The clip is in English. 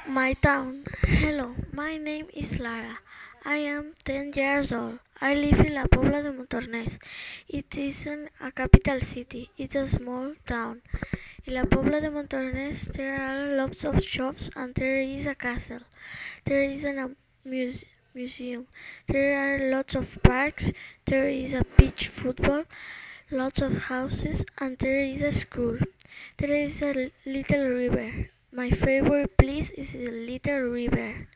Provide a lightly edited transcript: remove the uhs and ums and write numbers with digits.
My town. Hello, my name is Lara. I am 10 years old. I live in La Pobla de Montornès. It isn't a capital city, it's a small town. In La Pobla de Montornès there are lots of shops and there is a castle. There is a museum. There are lots of parks. There is a beach football, lots of houses and there is a school. There is a little river. My favorite place is the little river.